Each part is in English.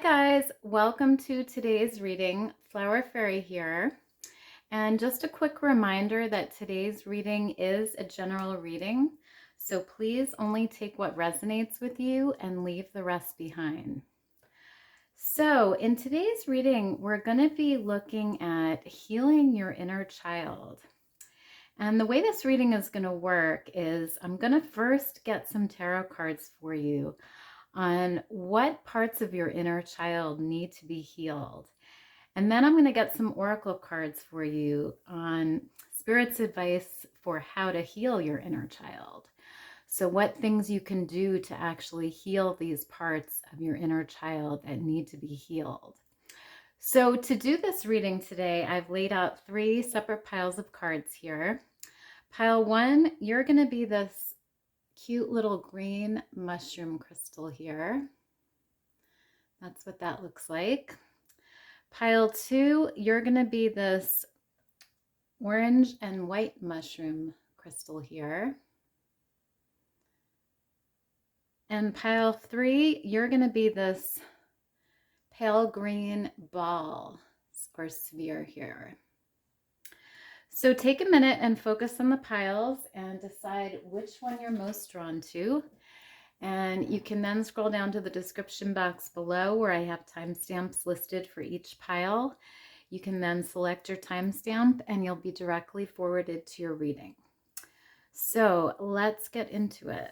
guys, welcome to today's reading. Flower Fairy here. And just a quick reminder that today's reading is a general reading, so please only take what resonates with you and leave the rest behind. So in today's reading, we're going to be looking at healing your inner child. And the way this reading is going to work is I'm going to first get some tarot cards for you on what parts of your inner child need to be healed. And then I'm going to get some oracle cards for you on Spirit's advice for how to heal your inner child. So what things you can do to actually heal these parts of your inner child that need to be healed. So to do this reading today, I've laid out 3 separate piles of cards here. Pile 1, you're going to be this cute little green mushroom crystal here. That's what that looks like. Pile 2, you're going to be this orange and white mushroom crystal here. And pile 3, you're going to be this pale green ball or sphere here. So take a minute and focus on the piles and decide which one you're most drawn to. And you can then scroll down to the description box below where I have timestamps listed for each pile. You can then select your timestamp and you'll be directly forwarded to your reading. So let's get into it.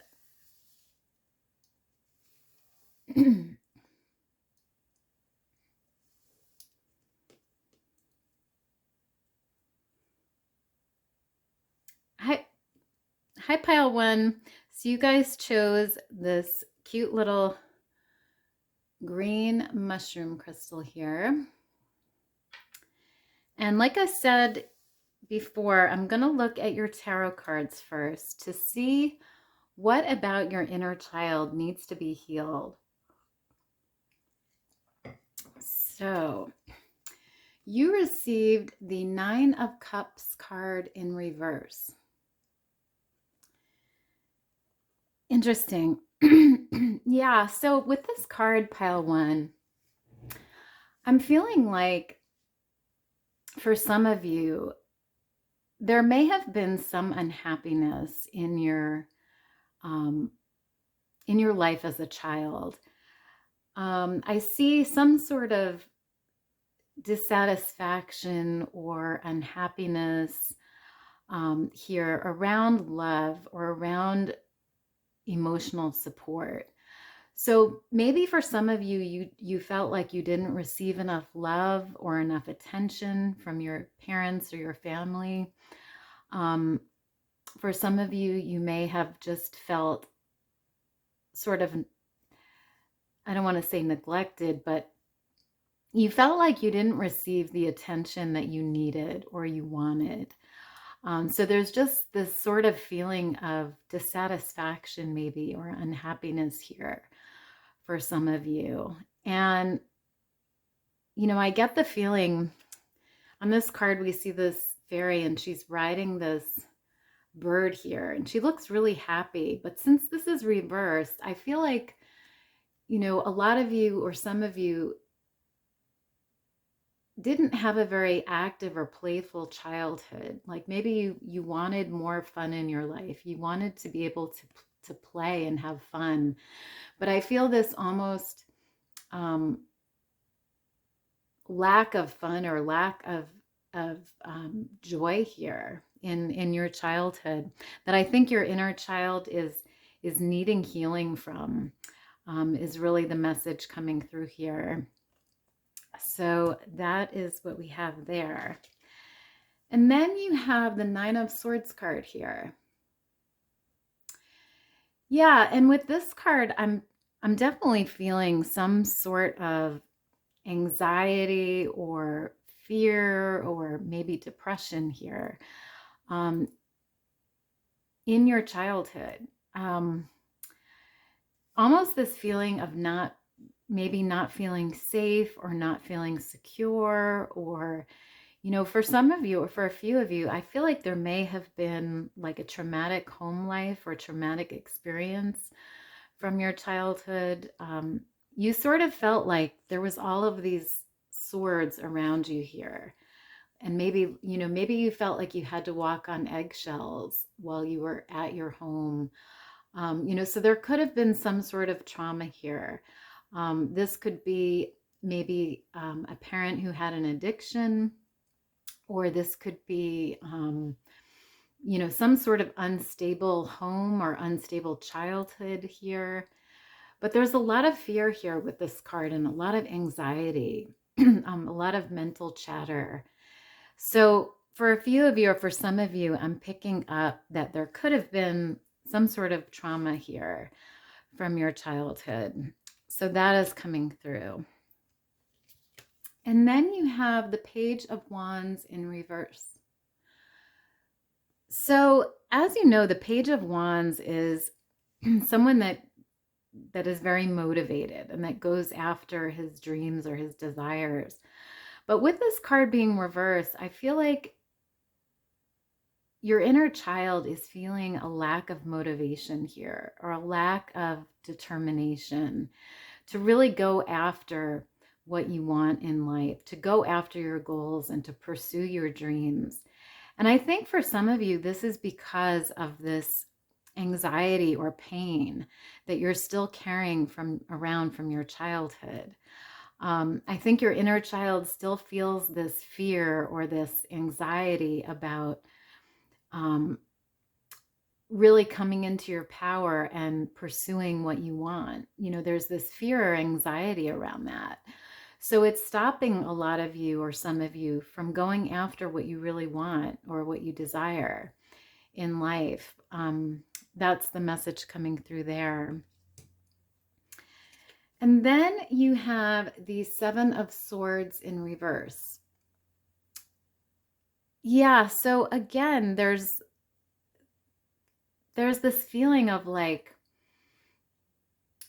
Hi, pile 1. So you guys chose this cute little green mushroom crystal here. And like I said before, I'm going to look at your tarot cards first to see what about your inner child needs to be healed. So you received the 9 of Cups card in reverse. Interesting. Yeah, so with this card, pile 1, I'm feeling like for some of you, there may have been some unhappiness in your life as a child. I see some sort of dissatisfaction or unhappiness here around love or around emotional support. So maybe for some of you, you felt like you didn't receive enough love or enough attention from your parents or your family. For some of you, you may have just felt sort of, I don't want to say neglected, but you felt like you didn't receive the attention that you needed or you wanted. So there's just this sort of feeling of dissatisfaction maybe or unhappiness here for some of you. And, you know, I get the feeling on this card, we see this fairy and she's riding this bird here and she looks really happy. But since this is reversed, I feel like, you know, a lot of you or some of you didn't have a very active or playful childhood. Like maybe you wanted more fun in your life. You wanted to be able to play and have fun. But I feel this almost lack of fun or lack of joy here in your childhood that I think your inner child is needing healing from, is really the message coming through here. So that is what we have there. And then you have the 9 of Swords card here. Yeah, and with this card, I'm definitely feeling some sort of anxiety or fear or maybe depression here in your childhood. Almost this feeling of maybe not feeling safe or not feeling secure, or, you know, for some of you or for a few of you, I feel like there may have been like a traumatic home life or traumatic experience from your childhood. you sort of felt like there was all of these swords around you here. And maybe, maybe you felt like you had to walk on eggshells while you were at your home. So there could have been some sort of trauma here. This could be maybe a parent who had an addiction, or this could be, some sort of unstable home or unstable childhood here. But there's a lot of fear here with this card and a lot of anxiety, a lot of mental chatter. So for a few of you, or for some of you, I'm picking up that there could have been some sort of trauma here from your childhood. So that is coming through. And then you have the Page of Wands in reverse. So as you know, the Page of Wands is someone that is very motivated and that goes after his dreams or his desires. But with this card being reversed, I feel like your inner child is feeling a lack of motivation here, or a lack of determination to really go after what you want in life, to go after your goals and to pursue your dreams. And I think for some of you, this is because of this anxiety or pain that you're still carrying around from your childhood. I think your inner child still feels this fear or this anxiety about really coming into your power and pursuing what you want. There's this fear or anxiety around that. So it's stopping a lot of you, or some of you, from going after what you really want or what you desire in life. That's the message coming through there. And then you have the Seven of Swords in reverse. Yeah, so again, there's this feeling of like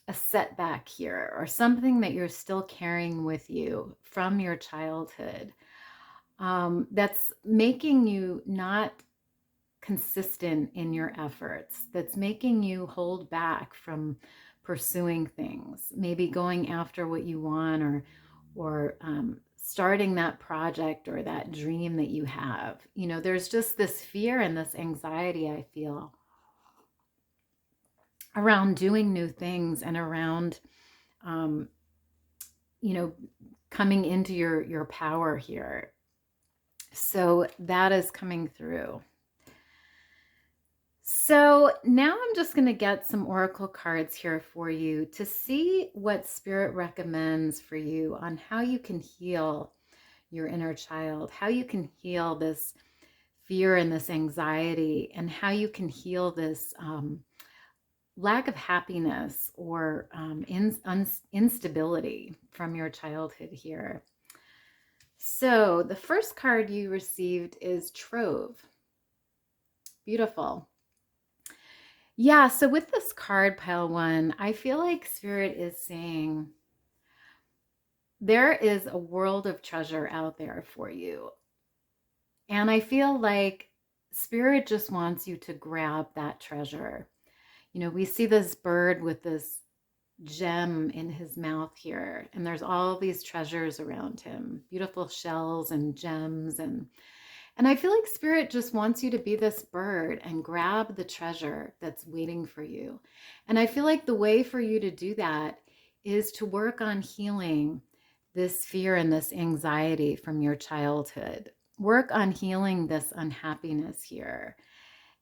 a setback here, or something that you're still carrying with you from your childhood, that's making you not consistent in your efforts, that's making you hold back from pursuing things, maybe going after what you want, or starting that project or that dream that you have. There's just this fear and this anxiety, I feel, around doing new things and around, coming into your power here. So that is coming through. So now I'm just going to get some oracle cards here for you to see what Spirit recommends for you on how you can heal your inner child, how you can heal this fear and this anxiety, and how you can heal this lack of happiness or instability from your childhood here. So the first card you received is Trove. Beautiful. Yeah, so with this card, pile one, I feel like Spirit is saying there is a world of treasure out there for you. And I feel like Spirit just wants you to grab that treasure. We see this bird with this gem in his mouth here, and there's all these treasures around him, beautiful shells and gems, and I feel like Spirit just wants you to be this bird and grab the treasure that's waiting for you. And I feel like the way for you to do that is to work on healing this fear and this anxiety from your childhood. Work on healing this unhappiness here,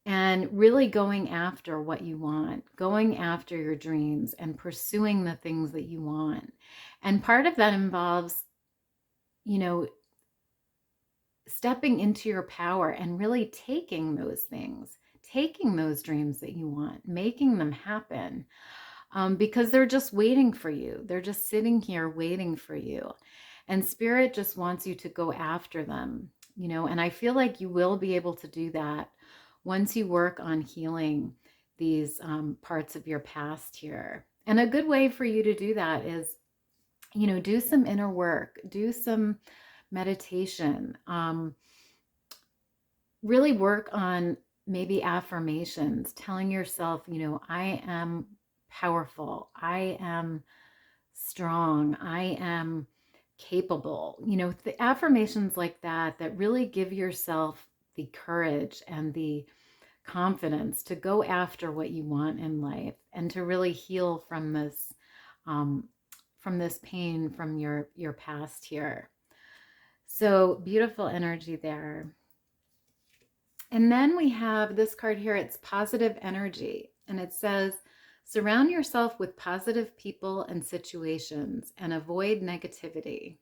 and really going after what you want, going after your dreams and pursuing the things that you want. And part of that involves, stepping into your power and really taking those things, taking those dreams that you want, making them happen, because they're just waiting for you. They're just sitting here waiting for you. And Spirit just wants you to go after them, and I feel like you will be able to do that once you work on healing these parts of your past here. And a good way for you to do that is, do some inner work, do some meditation, really work on maybe affirmations, telling yourself, I am powerful, I am strong. I am capable. You know, the affirmations like that really give yourself the courage and the confidence to go after what you want in life and to really heal um, from this pain from your past here. So beautiful energy there. And then we have this card here. It's positive energy. And it says, surround yourself with positive people and situations and avoid negativity.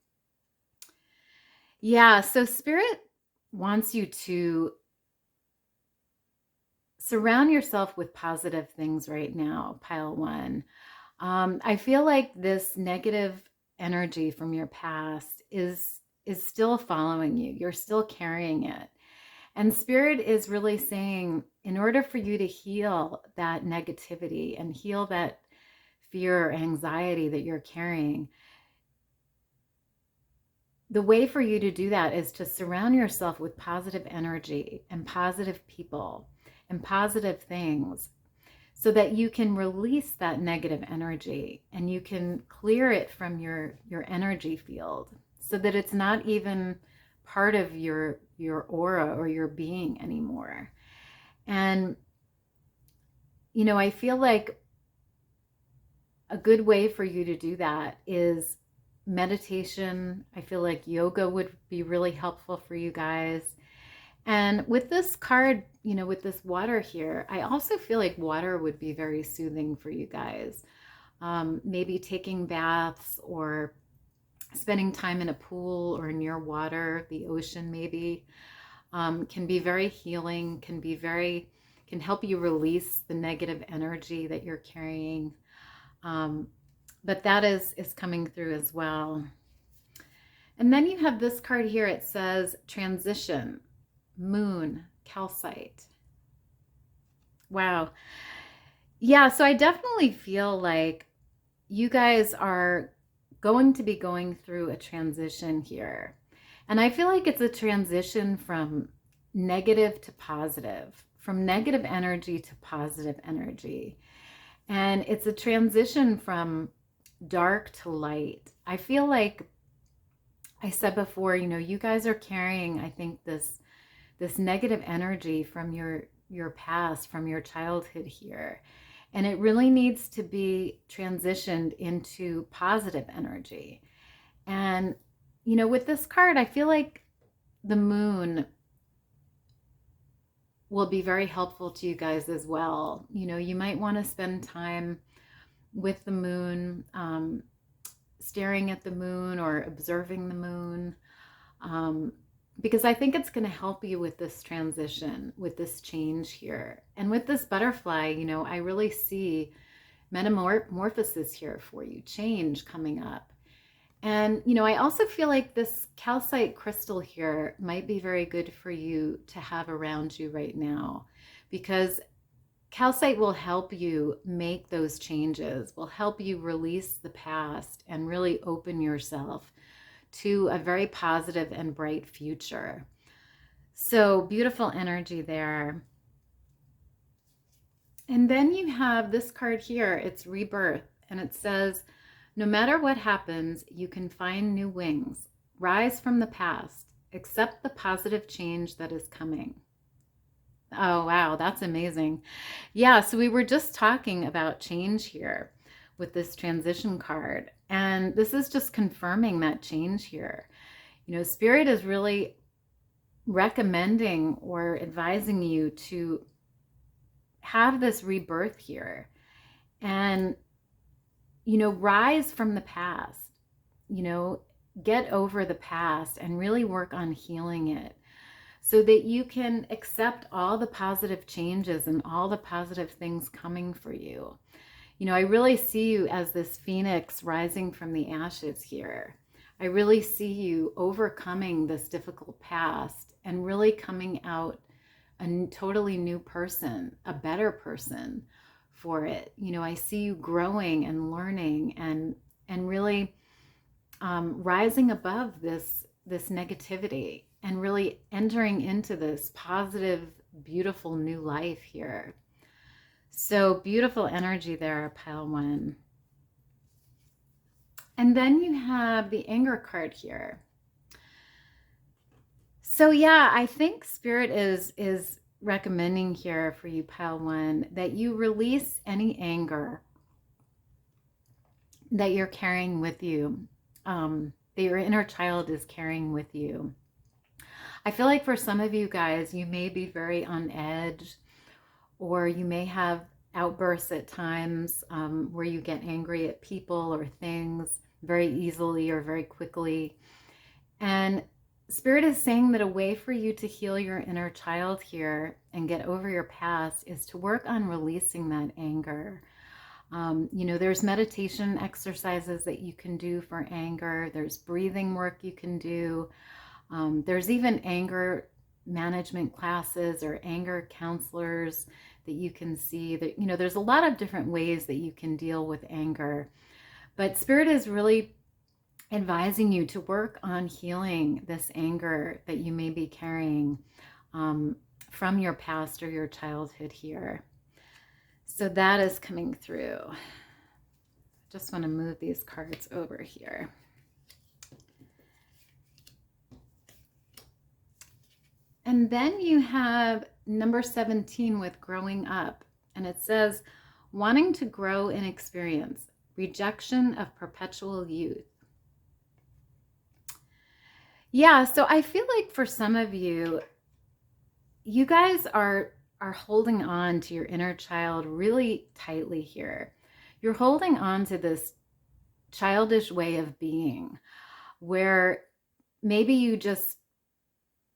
Yeah, so Spirit wants you to surround yourself with positive things right now, pile one. I feel like this negative energy from your past is still following you. You're still carrying it. And Spirit is really saying, in order for you to heal that negativity and heal that fear or anxiety that you're carrying, the way for you to do that is to surround yourself with positive energy and positive people and positive things so that you can release that negative energy and you can clear it from your energy field so that it's not even part of your aura or your being anymore. And, you know, I feel like a good way for you to do that is meditation. I feel like yoga would be really helpful for you guys. And with this card, you know, with this water here, I also feel like water would be very soothing for you guys. Maybe taking baths or spending time in a pool or near water, the ocean maybe, can be very healing, can help you release the negative energy that you're carrying. But that is coming through as well. And then you have this card here. It says transition, moon, calcite. Wow. Yeah, so I definitely feel like you guys are going to be going through a transition here. And I feel like it's a transition from negative to positive, from negative energy to positive energy. And it's a transition from dark to light. I feel like I said before, you know, you guys are carrying, I think, this negative energy from your past, from your childhood here. And it really needs to be transitioned into positive energy. And, you know, with this card, I feel like the moon will be very helpful to you guys as well. You know, you might want to spend time with the moon, staring at the moon or observing the moon, because I think it's going to help you with this transition, with this change here. And with this butterfly, you know, I really see metamorphosis here for you, change coming up. And, you know, I also feel like this calcite crystal here might be very good for you to have around you right now, because calcite will help you make those changes, will help you release the past and really open yourself to a very positive and bright future. So beautiful energy there. And then you have this card here. It's rebirth. And it says, no matter what happens, you can find new wings. Rise from the past. Accept the positive change that is coming. Oh, wow. That's amazing. Yeah. So we were just talking about change here with this transition card. And this is just confirming that change here. You know, Spirit is really recommending or advising you to have this rebirth here and, you know, rise from the past, you know, get over the past and really work on healing it so that you can accept all the positive changes and all the positive things coming for you. You know, I really see you as this phoenix rising from the ashes here. I really see you overcoming this difficult past and really coming out a totally new person, a better person for it. You know, I see you growing and learning and really rising above this negativity and really entering into this positive, beautiful new life here. So beautiful energy there, pile one. And then you have the anger card here. So yeah, I think Spirit is recommending here for you, Pile 1, that you release any anger that you're carrying with you, that your inner child is carrying with you. I feel like for some of you guys, you may be very on edge, or you may have outbursts at times where you get angry at people or things very easily or very quickly. And Spirit is saying that a way for you to heal your inner child here and get over your past is to work on releasing that anger. You know, there's meditation exercises that you can do for anger. There's breathing work you can do. There's even anger management classes or anger counselors that you can see. That, you know, there's a lot of different ways that you can deal with anger. But Spirit is really advising you to work on healing this anger that you may be carrying from your past or your childhood here. So that is coming through. Just want to move these cards over here. And then you have number 17 with growing up. And it says, wanting to grow in experience, rejection of perpetual youth. Yeah, so I feel like for some of you, you guys are holding on to your inner child really tightly here. You're holding on to this childish way of being where maybe you just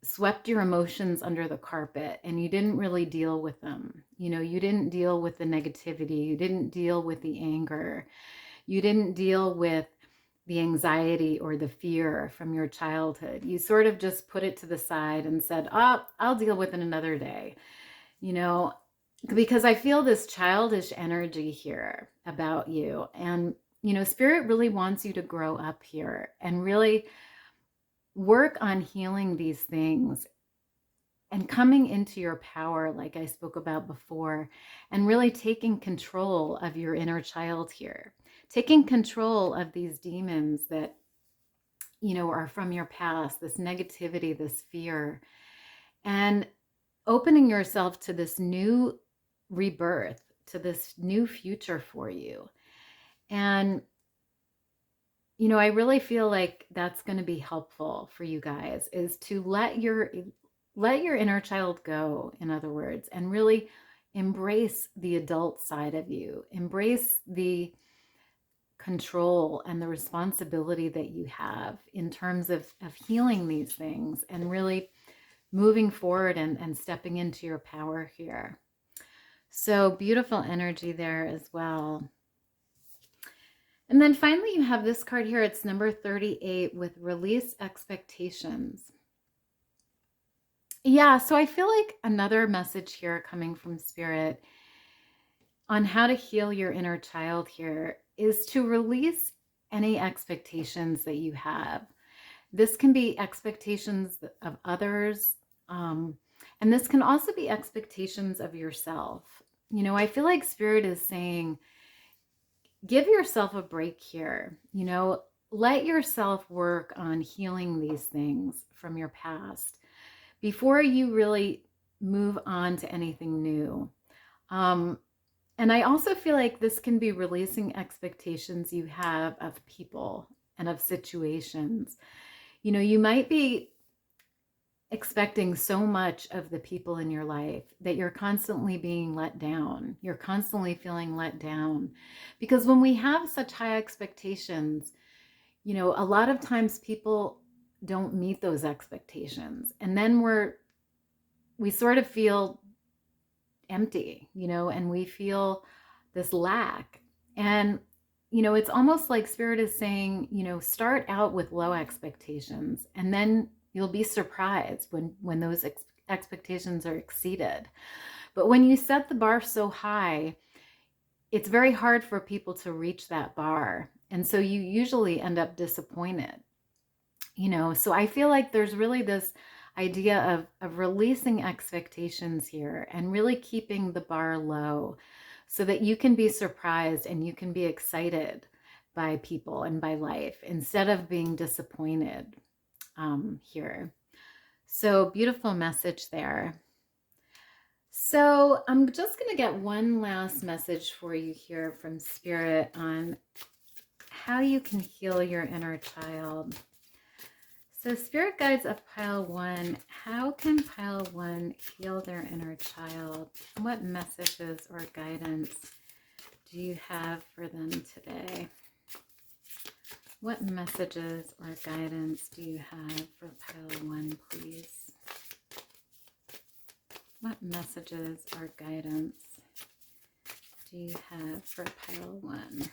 swept your emotions under the carpet and you didn't really deal with them. You know, you didn't deal with the negativity. You didn't deal with the anger. You didn't deal with the anxiety or the fear from your childhood. You sort of just put it to the side and said, oh, I'll deal with it another day. You know, because I feel this childish energy here about you. And, you know, Spirit really wants you to grow up here and really work on healing these things and coming into your power, like I spoke about before, and really taking control of your inner child here, taking control of these demons that, you know, are from your past, this negativity, this fear, and opening yourself to this new rebirth, to this new future for you. And, you know, I really feel like that's going to be helpful for you guys, is to let your inner child go, in other words, and really embrace the adult side of you, embrace the control and the responsibility that you have in terms of healing these things and really moving forward and stepping into your power here. So beautiful energy there as well. And then finally you have this card here. It's number 38 with release expectations. Yeah, so I feel like another message here coming from Spirit on how to heal your inner child here is to release any expectations that you have. This can be expectations of others, and this can also be expectations of yourself. You know, I feel like Spirit is saying, give yourself a break here. You know, let yourself work on healing these things from your past before you really move on to anything new. And I also feel like this can be releasing expectations you have of people and of situations. You know, you might be expecting so much of the people in your life that you're constantly being let down. You're constantly feeling let down. Because when we have such high expectations, you know, a lot of times people don't meet those expectations. And then we sort of feel empty, you know, and we feel this lack. And, you know, it's almost like Spirit is saying, you know, start out with low expectations and then you'll be surprised when those expectations are exceeded. But when you set the bar so high, it's very hard for people to reach that bar. And so you usually end up disappointed, you know. So I feel like there's really this idea of releasing expectations here and really keeping the bar low so that you can be surprised and you can be excited by people and by life instead of being disappointed here. So beautiful message there. So I'm just going to get one last message for you here from Spirit on how you can heal your inner child. So Spirit Guides of Pile 1, how can Pile 1 heal their inner child? What messages or guidance do you have for them today? What messages or guidance do you have for Pile 1, please? What messages or guidance do you have for Pile 1?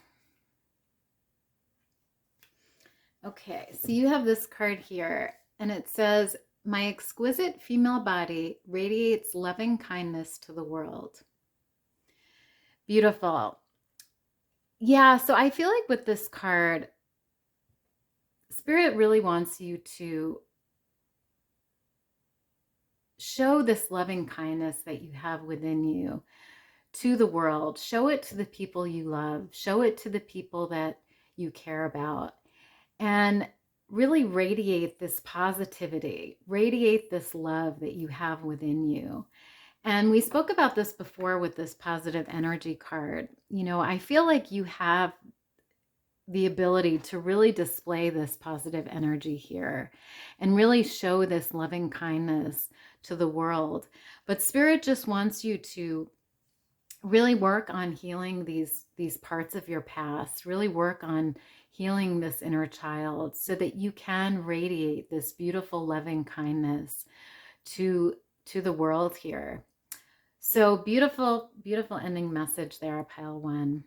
Okay, so you have this card here, and it says, my exquisite female body radiates loving kindness to the world. Beautiful. Yeah, so I feel like with this card, Spirit really wants you to show this loving kindness that you have within you to the world. Show it to the people you love. Show it to the people that you care about. And really radiate this positivity, radiate this love that you have within you. And we spoke about this before with this positive energy card. You know, I feel like you have the ability to really display this positive energy here and really show this loving kindness to the world. But Spirit just wants you to really work on healing these parts of your past, really work on healing this inner child so that you can radiate this beautiful loving kindness to the world here. So beautiful, beautiful ending message there, Pile 1.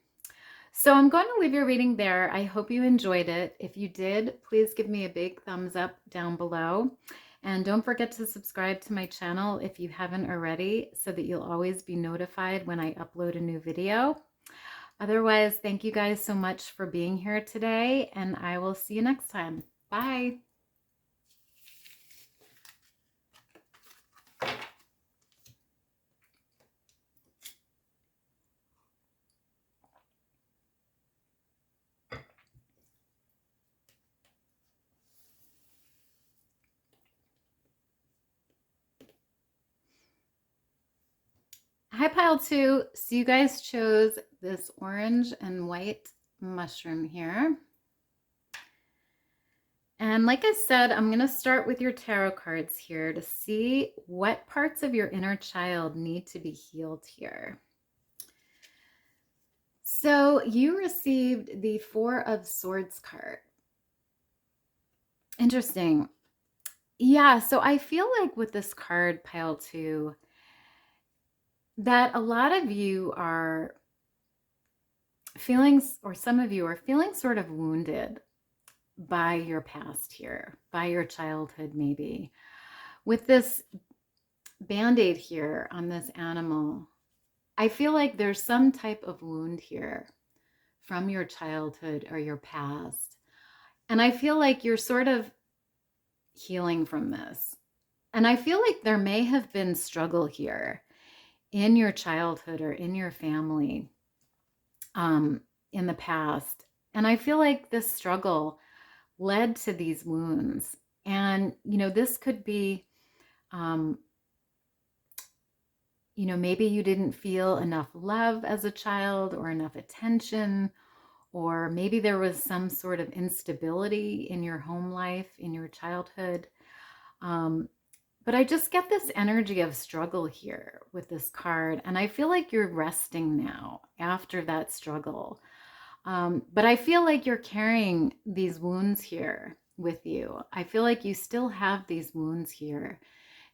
So I'm going to leave your reading there. I hope you enjoyed it. If you did, please give me a big thumbs up down below. And don't forget to subscribe to my channel if you haven't already, so that you'll always be notified when I upload a new video. Otherwise, thank you guys so much for being here today, and I will see you next time. Bye. Hi, Pile 2. So you guys chose this orange and white mushroom here. And like I said, I'm going to start with your tarot cards here to see what parts of your inner child need to be healed here. So you received the Four of Swords card. Interesting. Yeah, so I feel like with this card, Pile 2, that a lot of you are feeling, or some of you are feeling sort of wounded by your past here, by your childhood maybe. With this Band-Aid here on this animal, I feel like there's some type of wound here from your childhood or your past. And I feel like you're sort of healing from this. And I feel like there may have been struggle here in your childhood or in your family in the past. And I feel like this struggle led to these wounds. And, you know, this could be, you know, maybe you didn't feel enough love as a child or enough attention, or maybe there was some sort of instability in your home life, in your childhood. But I just get this energy of struggle here with this card. And I feel like you're resting now after that struggle. But I feel like you're carrying these wounds here with you. I feel like you still have these wounds here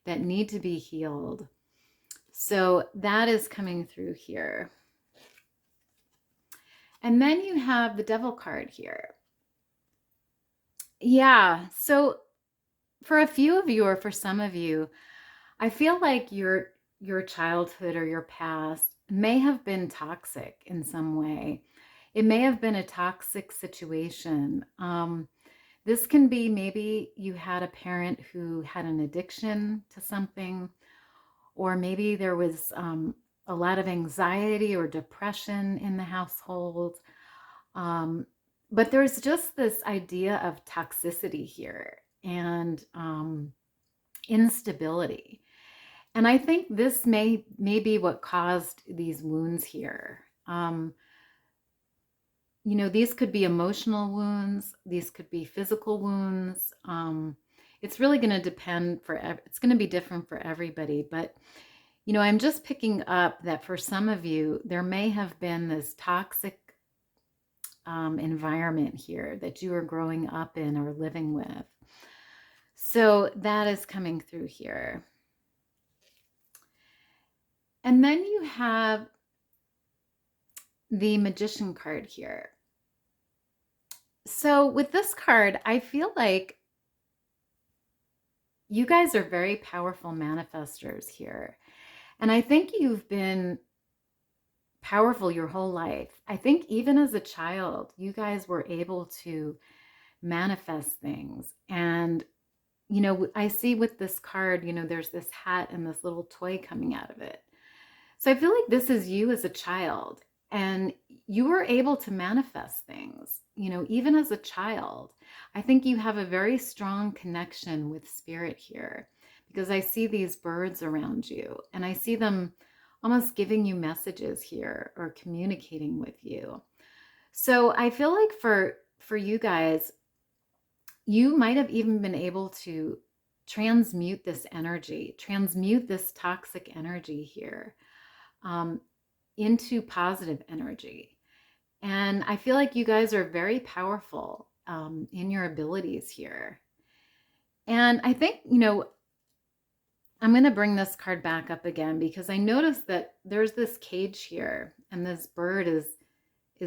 that need to be healed. So that is coming through here. And then you have the Devil card here. Yeah, so for a few of you, or for some of you, I feel like your childhood or your past may have been toxic in some way. It may have been a toxic situation. This can be, maybe you had a parent who had an addiction to something, or maybe there was a lot of anxiety or depression in the household. But there's just this idea of toxicity here and instability. And I think this may be what caused these wounds here. You know, these could be emotional wounds. These could be physical wounds. It's really going to depend it's going to be different for everybody. But, you know, I'm just picking up that for some of you, there may have been this toxic environment here that you are growing up in or living with. So that is coming through here. And then you have the Magician card here. So with this card, I feel like you guys are very powerful manifestors here. And I think you've been powerful your whole life. I think even as a child, you guys were able to manifest things. And, you know, I see with this card, you know, there's this hat and this little toy coming out of it. So I feel like this is you as a child, and you were able to manifest things, you know, even as a child. I think you have a very strong connection with spirit here, because I see these birds around you and I see them almost giving you messages here or communicating with you. So I feel like for you guys, you might have even been able to transmute this energy, transmute this toxic energy here into positive energy. And I feel like you guys are very powerful in your abilities here. And I think, you know, I'm going to bring this card back up again because I noticed that there's this cage here and this bird is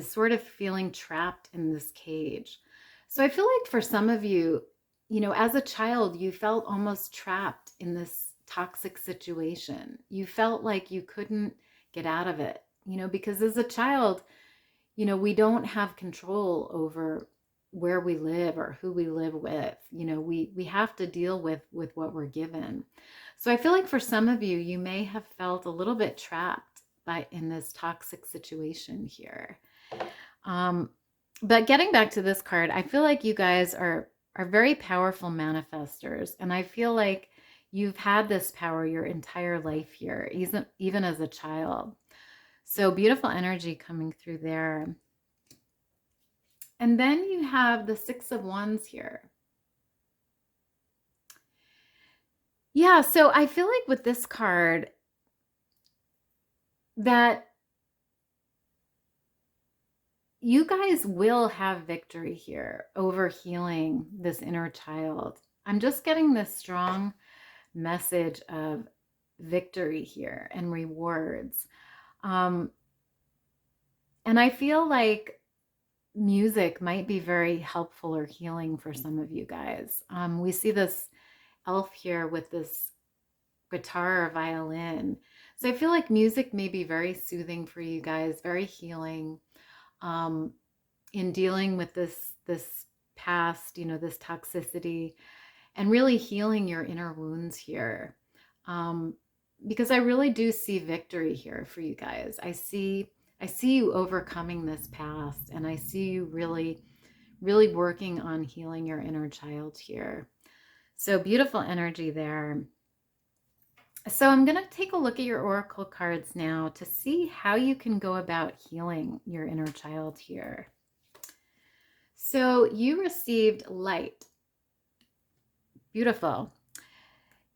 sort of feeling trapped in this cage. So I feel like for some of you, you know, as a child, you felt almost trapped in this toxic situation. You felt like you couldn't get out of it, you know, because as a child, you know, we don't have control over where we live or who we live with. You know, we have to deal with what we're given. So I feel like for some of you, you may have felt a little bit trapped in this toxic situation here. But getting back to this card, I feel like you guys are very powerful manifestors. And I feel like you've had this power your entire life here, even as a child. So beautiful energy coming through there. And then you have the Six of Wands here. Yeah, so I feel like with this card that you guys will have victory here over healing this inner child. I'm just getting this strong message of victory here and rewards. And I feel like music might be very helpful or healing for some of you guys. We see this elf here with this guitar or violin. So I feel like music may be very soothing for you guys, very healing in dealing with this past, you know, this toxicity, and really healing your inner wounds here. Because I really do see victory here for you guys. I see you overcoming this past, and I see you really working on healing your inner child here. So beautiful energy there. So I'm going to take a look at your oracle cards now to see how you can go about healing your inner child here. So you received light. Beautiful.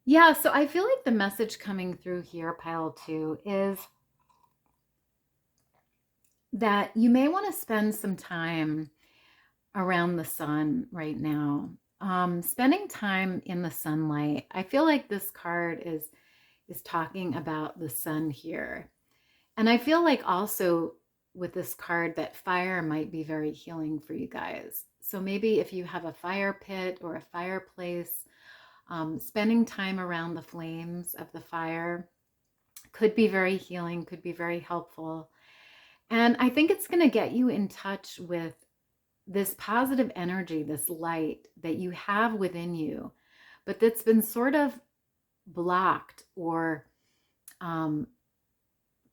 Yeah, so I feel like the message coming through here, pile 2, is that you may want to spend some time around the sun right now. Spending time in the sunlight. I feel like this card is talking about the sun here. And I feel like also with this card that fire might be very healing for you guys. So maybe if you have a fire pit or a fireplace, spending time around the flames of the fire could be very healing, could be very helpful. And I think it's going to get you in touch with this positive energy, this light that you have within you, but that's been sort of blocked or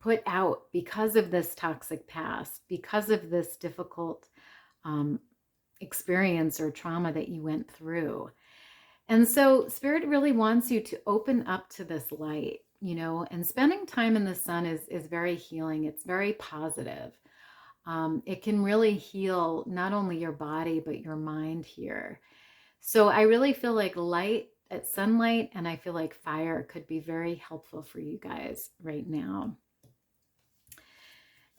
put out because of this toxic past, because of this difficult experience or trauma that you went through. And so Spirit really wants you to open up to this light, you know, and spending time in the sun is very healing. It's very positive. It can really heal not only your body, but your mind here. So I really feel like light at sunlight, and I feel like fire could be very helpful for you guys right now.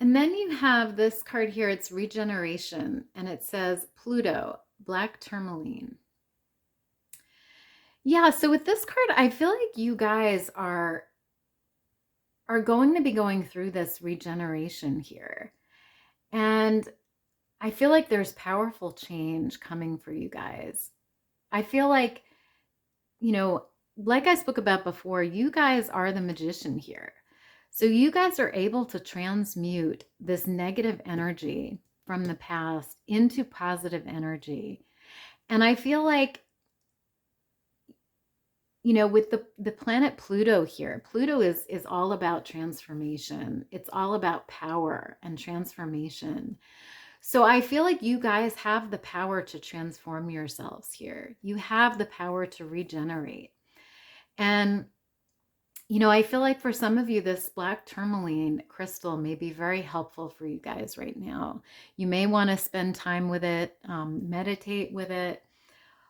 And then you have this card here, it's regeneration, and it says Pluto, black tourmaline. Yeah, so with this card, I feel like you guys are going to be going through this regeneration here. And I feel like there's powerful change coming for you guys. I feel like, you know, like I spoke about before, you guys are the magician here. So you guys are able to transmute this negative energy from the past into positive energy. And I feel like, you know, with the planet Pluto here, Pluto is all about transformation. It's all about power and transformation. So I feel like you guys have the power to transform yourselves here. You have the power to regenerate. And, you know, I feel like for some of you, this black tourmaline crystal may be very helpful for you guys right now. You may want to spend time with it, meditate with it,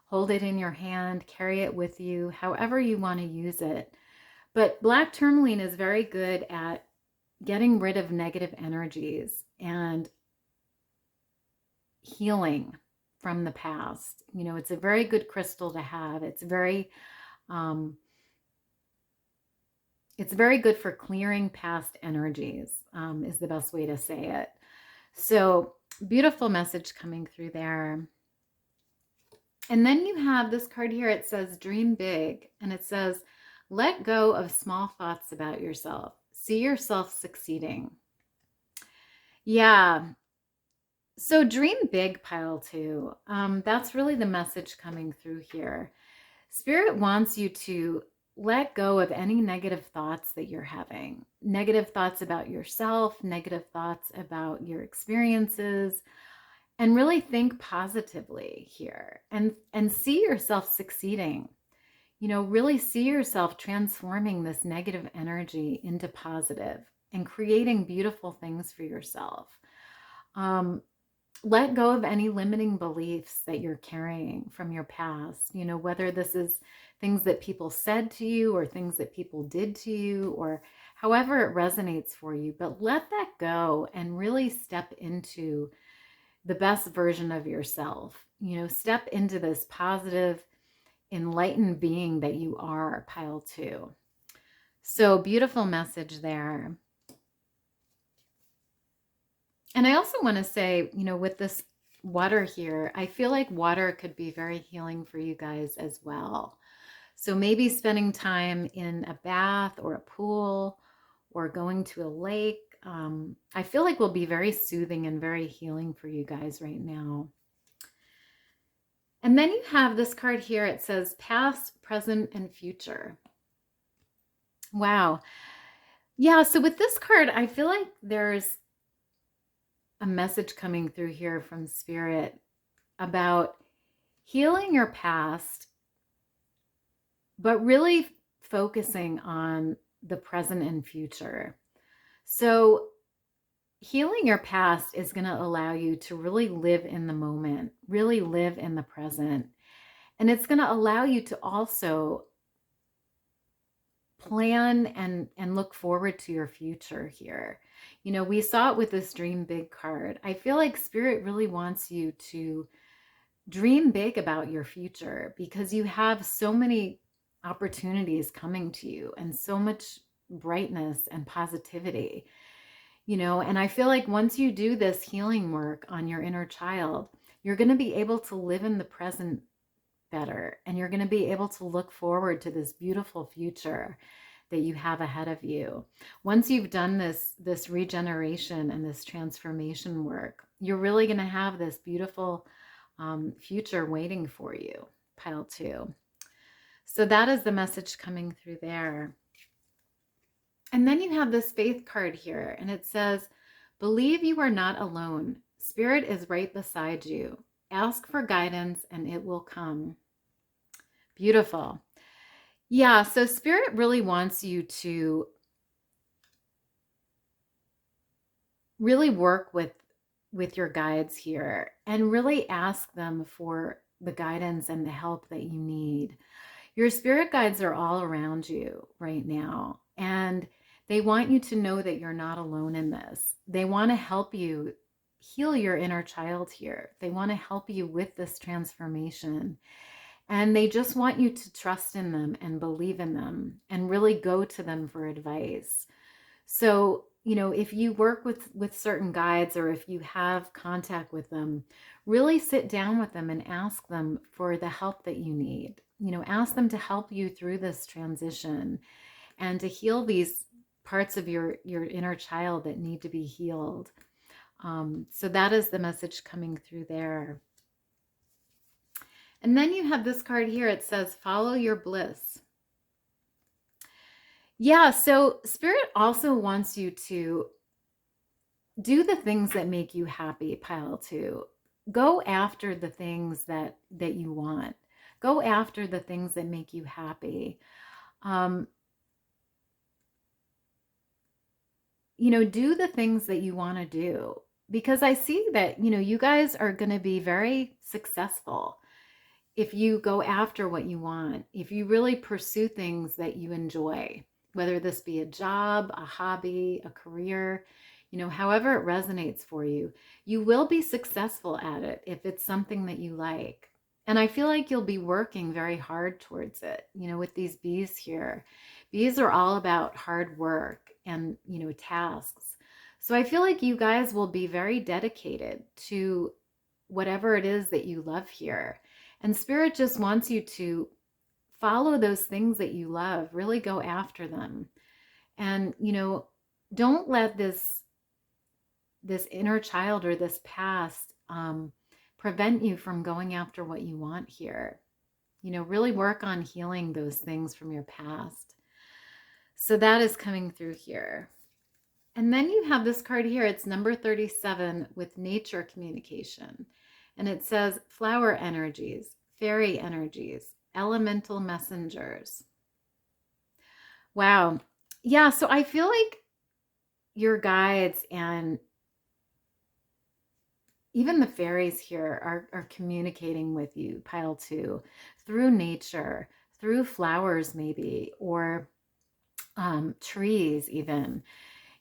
hold it in your hand, carry it with you, however you want to use it. But black tourmaline is very good at getting rid of negative energies and healing from the past. You know, it's a very good crystal to have. It's very good for clearing past energies, is the best way to say it. So beautiful message coming through there. And then you have this card here. It says dream big, and it says let go of small thoughts about yourself. See yourself succeeding. Yeah. So dream big, pile two. That's really the message coming through here. Spirit wants you to let go of any negative thoughts that you're having. Negative thoughts about yourself, negative thoughts about your experiences, and really think positively here and see yourself succeeding. You know, really see yourself transforming this negative energy into positive and creating beautiful things for yourself. Let go of any limiting beliefs that you're carrying from your past, you know, whether this is things that people said to you or things that people did to you or however it resonates for you, but let that go and really step into the best version of yourself. You know, step into this positive, enlightened being that you are, pile two. So beautiful message there. And I also want to say, you know, with this water here, I feel like water could be very healing for you guys as well. So maybe spending time in a bath or a pool or going to a lake, I feel like will be very soothing and very healing for you guys right now. And then you have this card here. It says past, present, and future. Wow. Yeah, so with this card, I feel like there's a message coming through here from Spirit about healing your past, but really focusing on the present and future. So healing your past is going to allow you to really live in the moment, really live in the present. And it's going to allow you to also plan and look forward to your future here. You know, we saw it with this dream big card. I feel like Spirit really wants you to dream big about your future because you have so many opportunities coming to you and so much brightness and positivity, you know, and I feel like once you do this healing work on your inner child, you're going to be able to live in the present better, and you're going to be able to look forward to this beautiful future that you have ahead of you. Once you've done this regeneration and this transformation work, you're really going to have this beautiful future waiting for you, pile two. So that is the message coming through there. And then you have this faith card here, and it says, believe you are not alone. Spirit is right beside you. Ask for guidance and it will come. Beautiful. Yeah, so Spirit really wants you to really work with your guides here and really ask them for the guidance and the help that you need. Your spirit guides are all around you right now, and they want you to know that you're not alone in this. They want to help you heal your inner child here. They want to help you with this transformation. And they just want you to trust in them and believe in them and really go to them for advice. So, if you work with certain guides, or if you have contact with them, really sit down with them and ask them for the help that you need. Ask them to help you through this transition and to heal these parts of your inner child that need to be healed. So that is the message coming through there. And then you have this card here. It says, follow your bliss. Yeah, so Spirit also wants you to do the things that make you happy, pile 2. Go after the things that you want. Go after the things that make you happy. Do the things that you want to do. Because I see that, you guys are going to be very successful if you go after what you want, if you really pursue things that you enjoy, whether this be a job, a hobby, a career, however it resonates for you, you will be successful at it if it's something that you like. And I feel like you'll be working very hard towards it, with these bees here. Bees are all about hard work and, tasks. So I feel like you guys will be very dedicated to whatever it is that you love here. And Spirit just wants you to follow those things that you love, really go after them. And, don't let this inner child or this past prevent you from going after what you want here. Really work on healing those things from your past. So that is coming through here. And then you have this card here. It's number 37 with nature communication. And it says flower energies, fairy energies, elemental messengers. Wow. Yeah, so I feel like your guides and even the fairies here are communicating with you, pile 2, through nature, through flowers maybe, or trees even.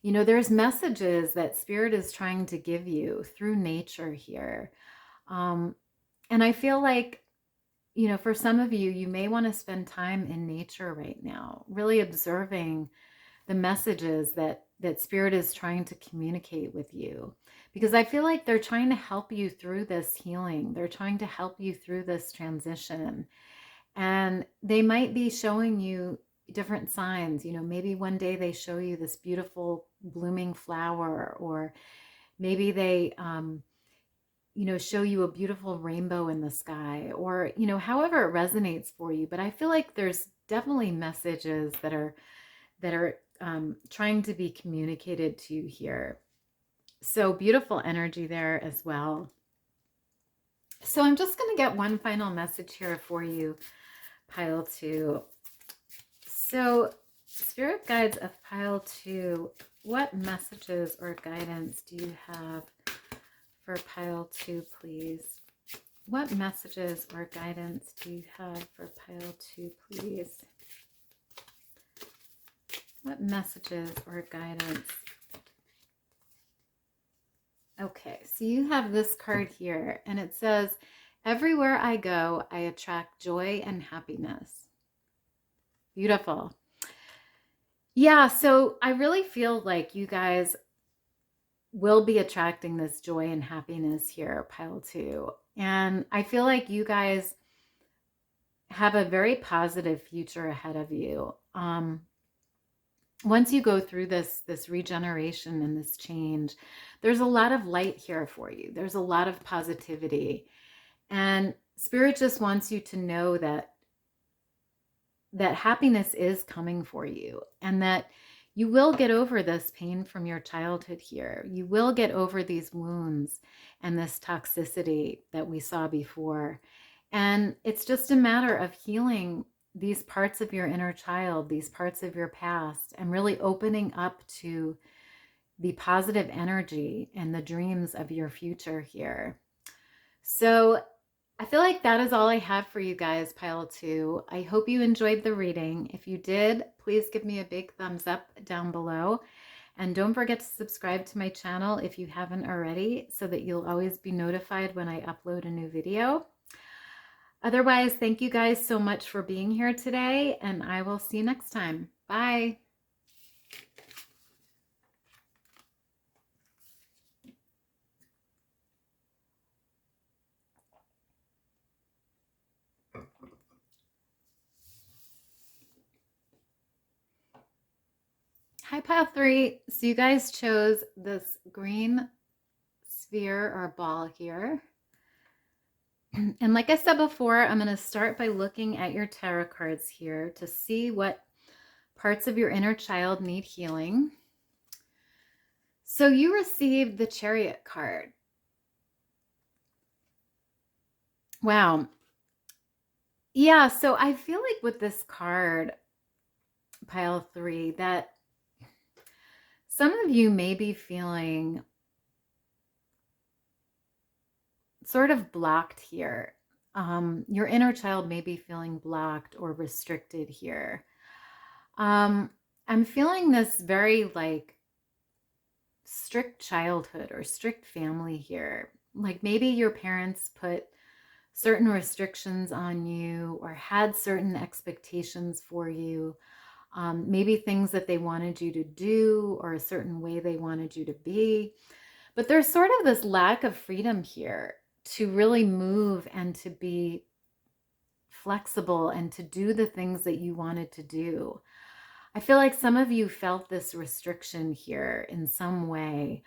There's messages that Spirit is trying to give you through nature here. And I feel like, for some of you, you may want to spend time in nature right now, really observing the messages that Spirit is trying to communicate with you. Because I feel like they're trying to help you through this healing. They're trying to help you through this transition. And they might be showing you different signs. Maybe one day they show you this beautiful blooming flower, or maybe they show you a beautiful rainbow in the sky, or however it resonates for you. But I feel like there's definitely messages that are trying to be communicated to you here. So beautiful energy there as well. So I'm just going to get one final message here for you, pile 2. So Spirit guides of pile 2, what messages or guidance do you have for pile 2, please? What messages or guidance do you have for pile 2, please? What messages or guidance? Okay, so you have this card here, and it says, everywhere I go, I attract joy and happiness. Beautiful. Yeah, so I really feel like you guys will be attracting this joy and happiness here, pile 2. And I feel like you guys have a very positive future ahead of you. Once you go through this regeneration and this change, there's a lot of light here for you. There's a lot of positivity. And Spirit just wants you to know that happiness is coming for you, and that You will get over this pain from your childhood here. You will get over these wounds and this toxicity that we saw before. And it's just a matter of healing these parts of your inner child, these parts of your past, and really opening up to the positive energy and the dreams of your future here. So I feel like that is all I have for you guys, pile 2. I hope you enjoyed the reading. If you did, please give me a big thumbs up down below. And don't forget to subscribe to my channel if you haven't already, so that you'll always be notified when I upload a new video. Otherwise, thank you guys so much for being here today, and I will see you next time. Bye. Hi, pile 3. So you guys chose this green sphere or ball here. And like I said before, I'm going to start by looking at your tarot cards here to see what parts of your inner child need healing. So you received the Chariot card. Wow. Yeah, so I feel like with this card, pile 3, that some of you may be feeling sort of blocked here. Your inner child may be feeling blocked or restricted here. I'm feeling this very like strict childhood or strict family here. Like maybe your parents put certain restrictions on you or had certain expectations for you. Maybe things that they wanted you to do or a certain way they wanted you to be. But there's sort of this lack of freedom here to really move and to be flexible and to do the things that you wanted to do. I feel like some of you felt this restriction here in some way,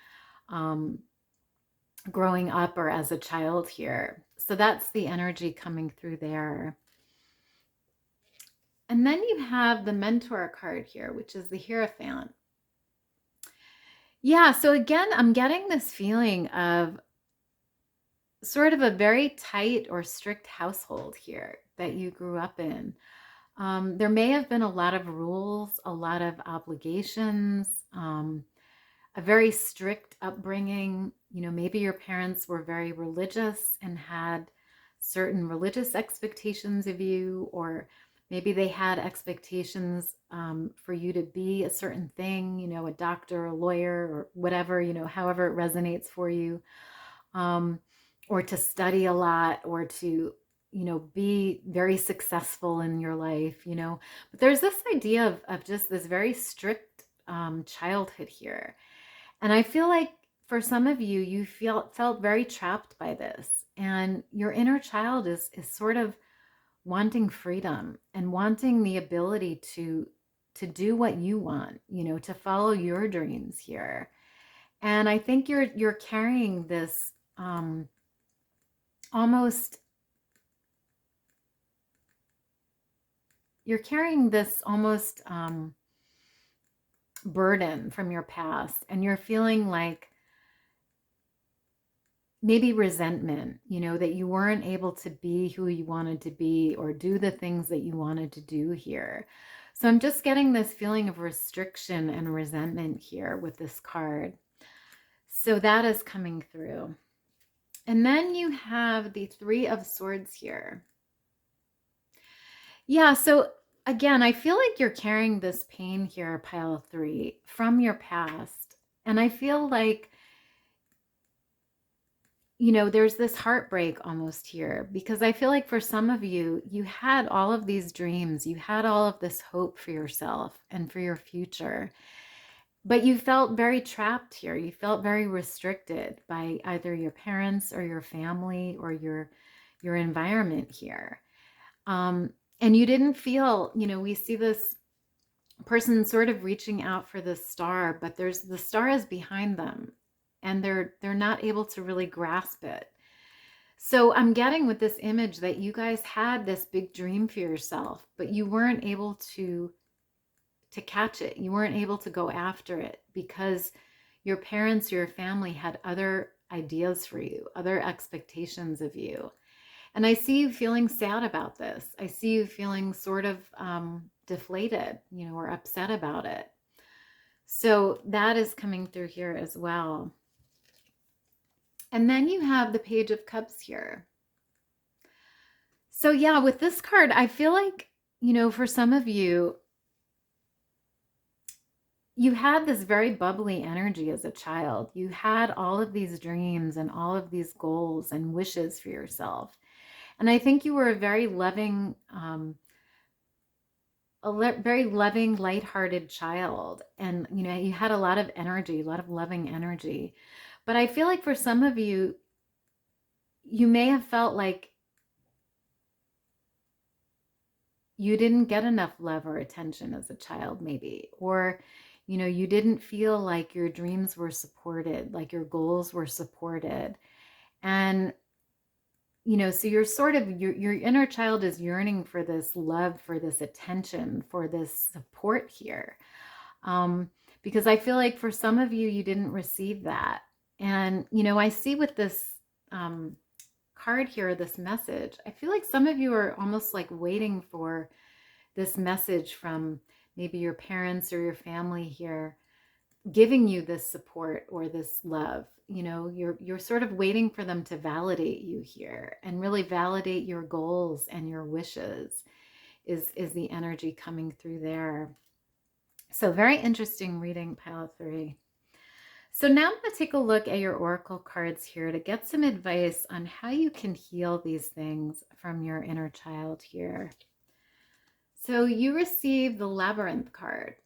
growing up or as a child here. So that's the energy coming through there. And then you have the Mentor card here, which is the Hierophant. Yeah, so again, I'm getting this feeling of sort of a very tight or strict household here that you grew up in. There may have been a lot of rules, a lot of obligations, a very strict upbringing. You know, maybe your parents were very religious and had certain religious expectations of you, or maybe they had expectations for you to be a certain thing, you know, a doctor, a lawyer, or whatever, you know, however it resonates for you, or to study a lot, or to, you know, be very successful in your life, you know. But there's this idea of just this very strict childhood here. And I feel like for some of you, you felt very trapped by this. And your inner child is sort of wanting freedom and wanting the ability to do what you want, you know, to follow your dreams here. And I think you're carrying this almost burden from your past, and you're feeling like maybe resentment, you know, that you weren't able to be who you wanted to be or do the things that you wanted to do here. So I'm just getting this feeling of restriction and resentment here with this card. So that is coming through. And then you have the Three of Swords here. Yeah, so again, I feel like you're carrying this pain here, pile 3, from your past. And I feel like, you know, there's this heartbreak almost here, because I feel like for some of you, you had all of these dreams, you had all of this hope for yourself and for your future, but you felt very trapped here. You felt very restricted by either your parents or your family or your environment here. And you didn't feel, you know, we see this person sort of reaching out for the star, but the star is behind them, and they're not able to really grasp it. So I'm getting with this image that you guys had this big dream for yourself, but you weren't able to to catch it. You weren't able to go after it because your parents or your family had other ideas for you, other expectations of you. And I see you feeling sad about this. I see you feeling sort of deflated, or upset about it. So that is coming through here as well. And then you have the Page of Cups here. So yeah, with this card, I feel like, for some of you, you had this very bubbly energy as a child. You had all of these dreams and all of these goals and wishes for yourself. And I think you were a very loving, very loving, lighthearted child. And, you had a lot of energy, a lot of loving energy. But I feel like for some of you, you may have felt like you didn't get enough love or attention as a child, maybe, or, you didn't feel like your dreams were supported, like your goals were supported. And, so you're sort of, your inner child is yearning for this love, for this attention, for this support here. Because I feel like for some of you, you didn't receive that. And, I see with this card here, this message, I feel like some of you are almost like waiting for this message from maybe your parents or your family here, giving you this support or this love. You're sort of waiting for them to validate you here and really validate your goals and your wishes is the energy coming through there. So very interesting reading, pile 3. So now I'm going to take a look at your oracle cards here to get some advice on how you can heal these things from your inner child here. So you receive the Labyrinth card.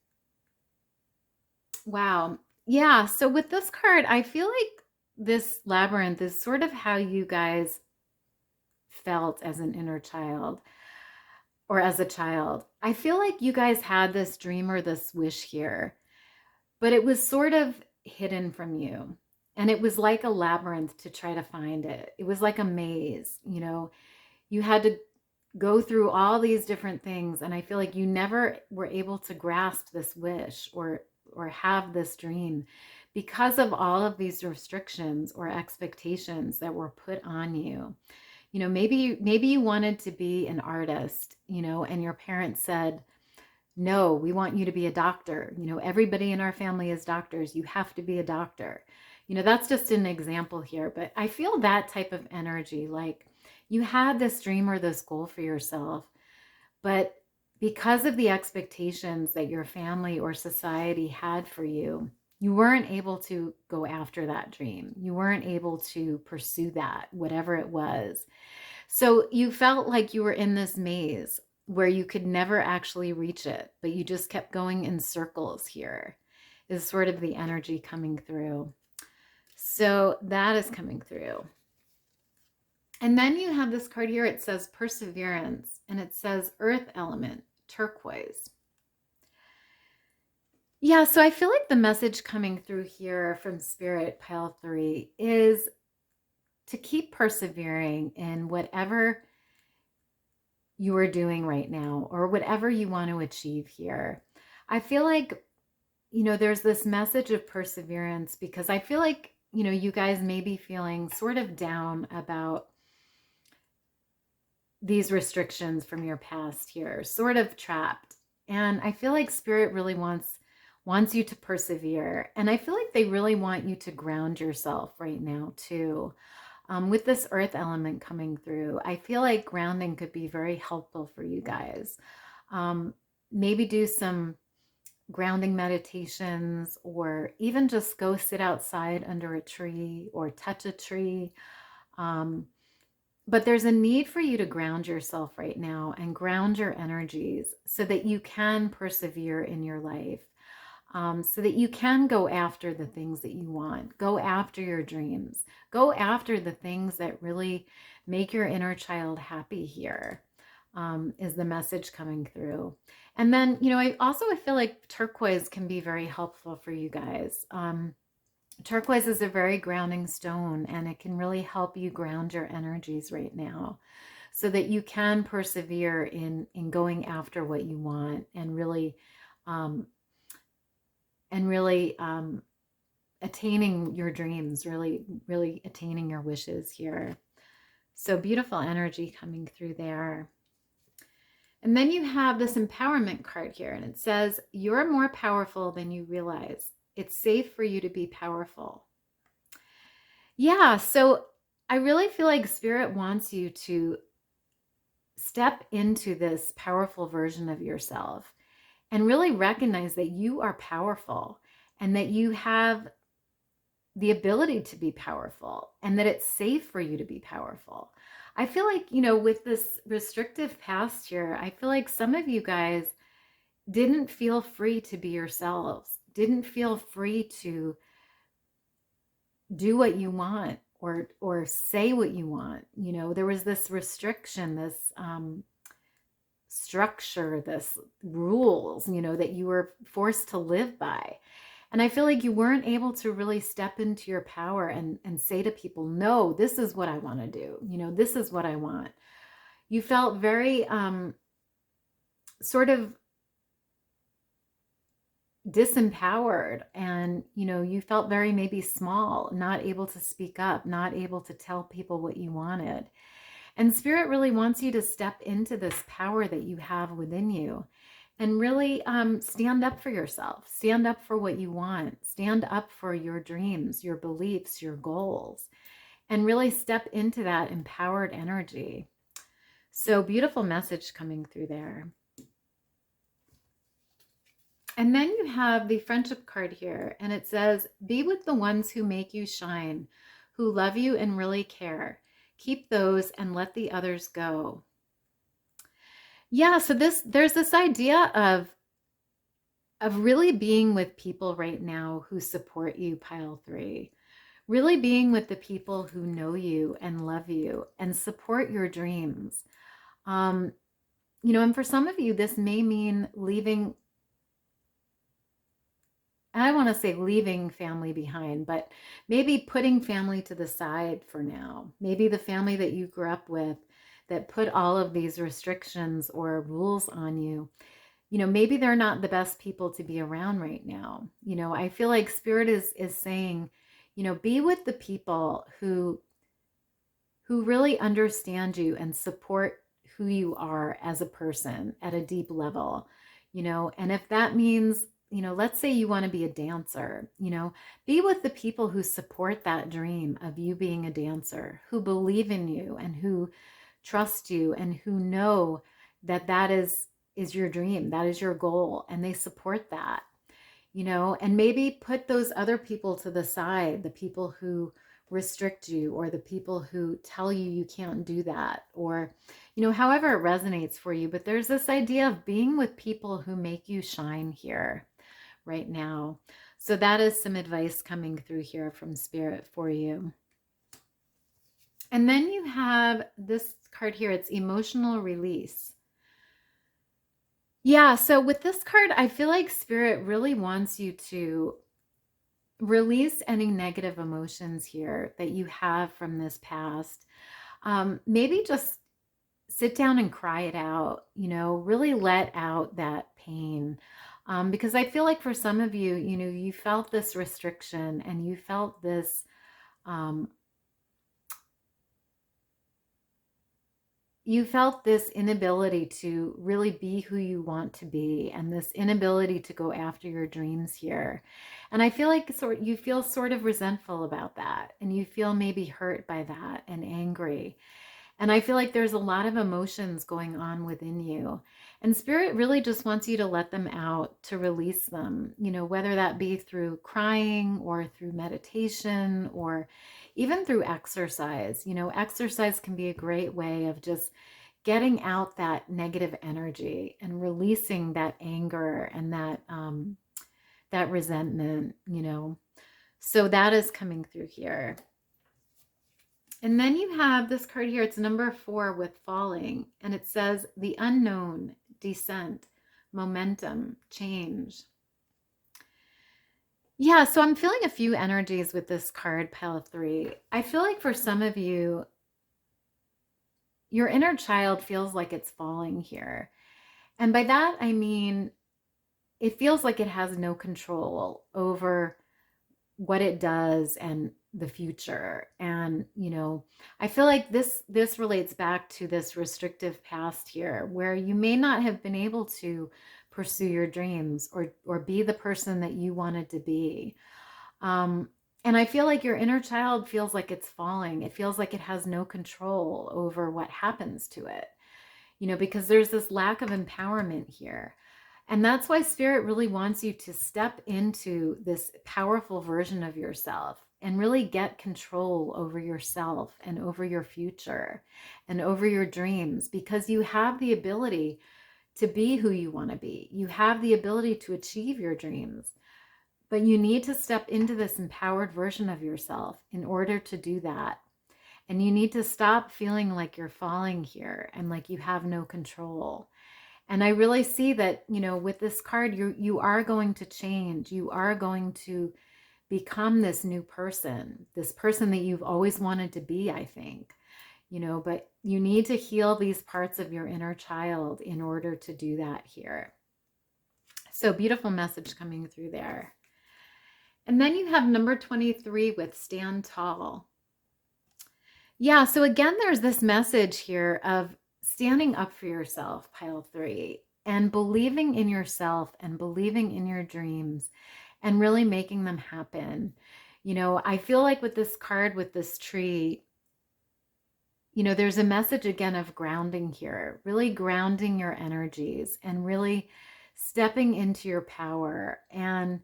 Wow. Yeah. So with this card, I feel like this labyrinth is sort of how you guys felt as an inner child or as a child. I feel like you guys had this dream or this wish here, but it was sort of hidden from you. And it was like a labyrinth to try to find it. It was like a maze, you had to go through all these different things. And I feel like you never were able to grasp this wish or have this dream because of all of these restrictions or expectations that were put on you. Maybe you wanted to be an artist, and your parents said, no, we want you to be a doctor. Everybody in our family is doctors. You have to be a doctor. That's just an example here, but I feel that type of energy, like you had this dream or this goal for yourself, but because of the expectations that your family or society had for you, you weren't able to go after that dream. You weren't able to pursue that, whatever it was. So you felt like you were in this maze where you could never actually reach it, but you just kept going in circles here, is sort of the energy coming through. So that is coming through. And then you have this card here. It says Perseverance, and it says Earth Element, Turquoise. Yeah, so I feel like the message coming through here from Spirit, pile 3, is to keep persevering in whatever you are doing right now or whatever you want to achieve here. I feel like, there's this message of perseverance because I feel like, you guys may be feeling sort of down about these restrictions from your past here, sort of trapped. And I feel like Spirit really wants you to persevere. And I feel like they really want you to ground yourself right now too. With this earth element coming through, I feel like grounding could be very helpful for you guys. Maybe do some grounding meditations, or even just go sit outside under a tree or touch a tree. But there's a need for you to ground yourself right now and ground your energies so that you can persevere in your life, so that you can go after the things that you want, go after your dreams, go after the things that really make your inner child happy here, is the message coming through. And then, I also feel like turquoise can be very helpful for you guys. Turquoise is a very grounding stone, and it can really help you ground your energies right now so that you can persevere in going after what you want and really and really attaining your dreams, really, really attaining your wishes here. So beautiful energy coming through there. And then you have this empowerment card here, and it says, you're more powerful than you realize. It's safe for you to be powerful. Yeah, so I really feel like Spirit wants you to step into this powerful version of yourself and really recognize that you are powerful and that you have the ability to be powerful and that it's safe for you to be powerful. I feel like, you know, with this restrictive past year, I feel like some of you guys didn't feel free to be yourselves, didn't feel free to do what you want or say what you want. You know, there was this restriction, this structure, this rules, you know, that you were forced to live by. And I feel like you weren't able to really step into your power and say to people, no, this is what I want to do. You know, this is what I want. You felt very sort of disempowered, and, you know, you felt very maybe small, not able to speak up, not able to tell people what you wanted. And Spirit really wants you to step into this power that you have within you and really stand up for yourself, stand up for what you want, stand up for your dreams, your beliefs, your goals, and really step into that empowered energy. So beautiful message coming through there. And then you have the friendship card here, and it says, be with the ones who make you shine, who love you and really care. Keep those and let the others go. Yeah, so there's this idea of really being with people right now who support you, pile 3. Really being with the people who know you and love you and support your dreams. You know, and for some of you, this may mean leaving, I want to say leaving family behind, but maybe putting family to the side for now. Maybe the family that you grew up with that put all of these restrictions or rules on you, you know, maybe they're not the best people to be around right now. You know, I feel like Spirit is saying, you know, be with the people who really understand you and support who you are as a person at a deep level, you know. And if that means, you know, let's say you want to be a dancer, you know, be with the people who support that dream of you being a dancer, who believe in you and who trust you and who know that that is your dream, that is your goal, and they support that, you know. And maybe put those other people to the side, the people who restrict you or the people who tell you you can't do that, or, you know, however it resonates for you. But there's this idea of being with people who make you shine here right now. So that is some advice coming through here from Spirit for you. And then you have this card here. It's emotional release. Yeah, so with this card, I feel like Spirit really wants you to release any negative emotions here that you have from this past. Maybe just sit down and cry it out, you know, really let out that pain. Because I feel like for some of you, you know, you felt this restriction and you felt this inability to really be who you want to be, and this inability to go after your dreams here. And I feel like you feel sort of resentful about that, and you feel maybe hurt by that and angry. And I feel like there's a lot of emotions going on within you. And Spirit really just wants you to let them out, to release them, you know, whether that be through crying or through meditation or even through exercise. You know, exercise can be a great way of just getting out that negative energy and releasing that anger and that resentment, you know. So that is coming through here. And then you have this card here. It's number 4 with falling. And it says the unknown, descent, momentum, change. Yeah, so I'm feeling a few energies with this card, pile 3. I feel like for some of you, your inner child feels like it's falling here. And by that, I mean, it feels like it has no control over what it does and the future. And, you know, I feel like this relates back to this restrictive past here, where you may not have been able to pursue your dreams or be the person that you wanted to be. And I feel like your inner child feels like it's falling. It feels like it has no control over what happens to it, you know, because there's this lack of empowerment here. And that's why Spirit really wants you to step into this powerful version of yourself and really get control over yourself and over your future and over your dreams, because you have the ability to be who you want to be. You have the ability to achieve your dreams, but you need to step into this empowered version of yourself in order to do that. And you need to stop feeling like you're falling here and like you have no control. And I really see that, you know, with this card, you are going to change. You are going to become this new person, this person that you've always wanted to be, I think, you know, but you need to heal these parts of your inner child in order to do that here. So beautiful message coming through there. And then you have number 23 with stand tall. Yeah, so again, there's this message here of standing up for yourself, pile 3, and believing in yourself and believing in your dreams and really making them happen. You know, I feel like with this card, with this tree, you know, there's a message again of grounding here, really grounding your energies and really stepping into your power and,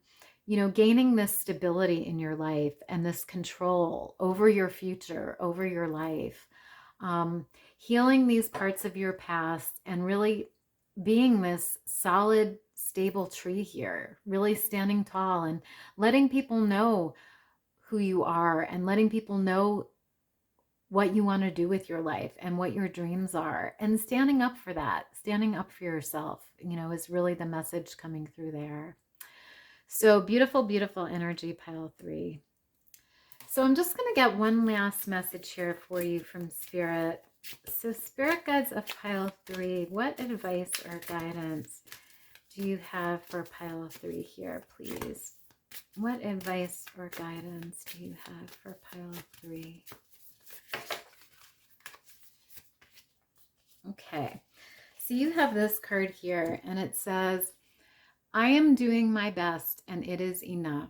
you know, gaining this stability in your life and this control over your future, over your life, healing these parts of your past and really being this solid, stable tree here, really standing tall and letting people know who you are and letting people know what you want to do with your life and what your dreams are, and standing up for that, standing up for yourself, you know, is really the message coming through there. So beautiful, beautiful energy, pile 3. So I'm just going to get one last message here for you from Spirit. So Spirit guides of pile 3, what advice or guidance do you have for pile 3 here, please? What advice or guidance do you have for pile 3? Okay, so you have this card here and it says, I am doing my best and it is enough.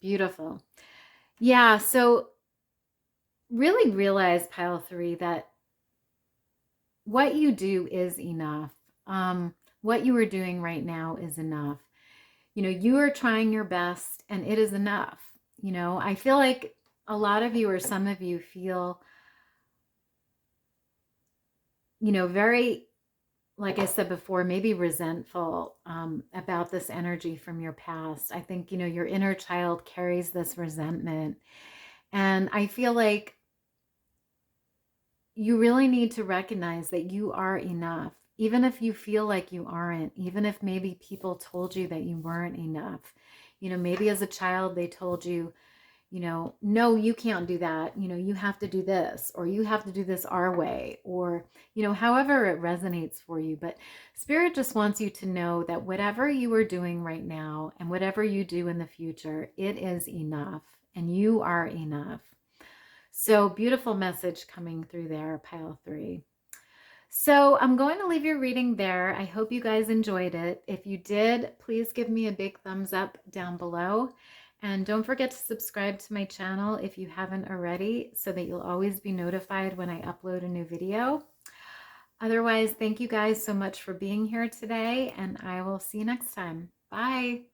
Beautiful. Yeah, so really realize, pile 3, that what you do is enough. What you are doing right now is enough. You know, you are trying your best and it is enough. You know, I feel like a lot of you or some of you feel, you know, very, like I said before, maybe resentful about this energy from your past. I think, you know, your inner child carries this resentment. And I feel like you really need to recognize that you are enough. Even if you feel like you aren't, even if maybe people told you that you weren't enough. You know, maybe as a child they told you, you know, no, you can't do that. You know, you have to do this, or you have to do this our way, or, you know, however it resonates for you. But Spirit just wants you to know that whatever you are doing right now and whatever you do in the future, it is enough and you are enough. So beautiful message coming through there, pile 3. So I'm going to leave your reading there. I hope you guys enjoyed it. If you did, please give me a big thumbs up down below. And don't forget to subscribe to my channel if you haven't already, so that you'll always be notified when I upload a new video. Otherwise, thank you guys so much for being here today, and I will see you next time. Bye.